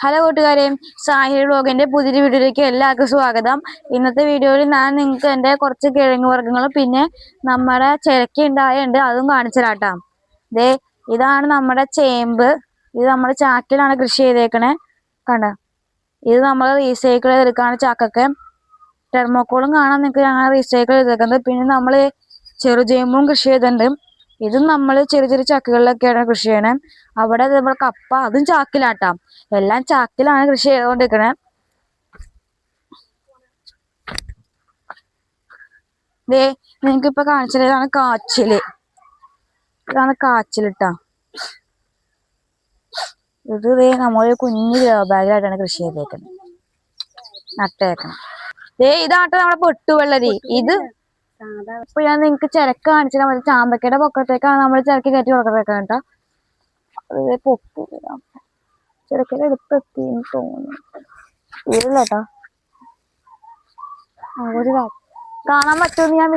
Hello കൂട്ടുകാരെ, സാഹിൽ വ്ലോഗിന്റെ പുതിയൊരു വീഡിയോയിലേക്ക് എല്ലാവർക്കും സ്വാഗതം. ഇന്നത്തെ വീഡിയോയിൽ ഞാൻ നിങ്ങൾക്ക് എൻ്റെ കുറച്ച് കിഴങ്ങ് വർഗ്ഗങ്ങളും പിന്നെ നമ്മുടെ ചിരക്ക ഉണ്ടായുണ്ട് അതും കാണിച്ചു തരാം. ദേ ഇതാണ് നമ്മുടെ ചേമ്പ്. ഇത് നമ്മൾ ചാക്കിലാണ് കൃഷി ചെയ്തേക്കണേ. കണ്ട, ഇത് നമ്മൾ റീസൈക്കിൾ ചെയ്തെടുക്കാണ് ചാക്കൊക്കെ. ടെർമോക്കോളും കാണാൻ നിങ്ങൾക്ക് ഞങ്ങൾ റീസൈക്കിൾ ചെയ്തേക്കുന്നത്. പിന്നെ നമ്മൾ ചെറുചേമ്പും കൃഷി ചെയ്തിട്ടുണ്ട്. ഇതും നമ്മൾ ചെറിയ ചെറിയ ചക്കുകളിലൊക്കെയാണ് കൃഷി ചെയ്യണേ. അവിടെ നമ്മൾ കപ്പ, അതും ചാക്കിലാട്ടാം. എല്ലാം ചാക്കിലാണ് കൃഷി ചെയ്തുകൊണ്ടിരിക്കണേ. ദേ നിങ്ങൾക്ക് ഇപ്പൊ കാണിച്ചത് ഇതാണ് കാച്ചില്. ഇതാണ് കാച്ചിലിട്ടാ. ഇത് ദേ നമ്മൾ കുഞ്ഞു ബാഗിലായിട്ടാണ് കൃഷി ചെയ്തേക്കുന്നത്, നട്ടേക്കണം. ദേ ഇതാട്ടെ നമ്മുടെ പൊട്ടുവെള്ളരി. ഇത് ഇപ്പൊ ഞാൻ നിങ്ങൾക്ക് ചിരക്ക കാണിച്ചാൽ മതി. ചാമ്പക്കയുടെ പൊക്കത്തേക്കാണ് നമ്മൾ ചിരക്ക് കയറ്റി കൊടുക്കത്തേക്കാൻ കേട്ടോ. അത് പൊട്ടു ചിരക്കയുടെ എടുത്തെത്തിന്ന് തോന്നുന്നു. വീടില്ലേട്ടാ, ഒരു കാണാൻ പറ്റുമെന്ന് ഞാൻ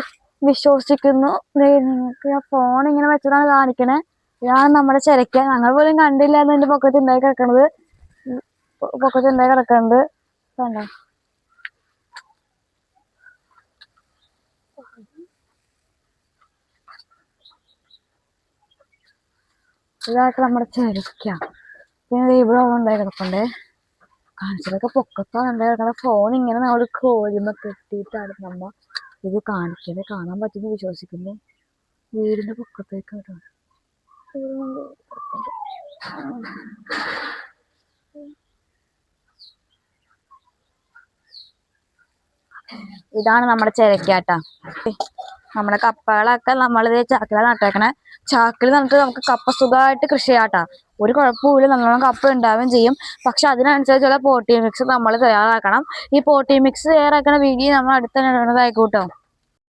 വിശ്വസിക്കുന്നു. നിങ്ങൾക്ക് ഞാൻ ഫോൺ ഇങ്ങനെ വെച്ചതാണ് കാണിക്കണേ. ഇതാണ് നമ്മുടെ ചിരക്ക. ഞങ്ങൾ പോലും കണ്ടില്ല എന്റെ പൊക്കത്ത് ഉണ്ടായി കിടക്കണത്. കണ്ടോ? ഇതായിട്ട് നമ്മുടെ ചിരക്ക. പിന്നെ ഇവിടെ ഉണ്ടായി കിടക്കണ്ടേ. കാണിച്ചതൊക്കെ പൊക്കത്താണ് ഉണ്ടായി കിടക്കണത്. ഫോൺ ഇങ്ങനെ നമ്മൾ കോരുമ്പോ കെട്ടിയിട്ടാണ് നമ്മ ഇത് കാണിക്കണേ. കാണാൻ പറ്റുമെന്ന് വിശ്വസിക്കുന്നു. വീടിന്റെ പൊക്കത്തേക്കാണ്. ഇതാണ് നമ്മുടെ ചിരക്കാട്ടാ. നമ്മുടെ കപ്പകളൊക്കെ നമ്മളിത് ചാക്കിലാണ് നട്ടേക്കണേ. ചാക്കിൽ നട്ടിട്ട് നമുക്ക് കപ്പ സുഖമായിട്ട് കൃഷി ചെയ്യാട്ടാ. ഒരു കുഴപ്പമില്ല, നല്ലോണം കപ്പ ഉണ്ടാവുകയും ചെയ്യും. പക്ഷെ അതിനനുസരിച്ചുള്ള പോട്ടി മിക്സ് നമ്മൾ തയ്യാറാക്കണം. ഈ പോട്ടി മിക്സ് തയ്യാറാക്കണ വീഡിയോ നമ്മൾ അടുത്ത് തന്നെ ഇടുന്നതായിക്കോട്ടോ.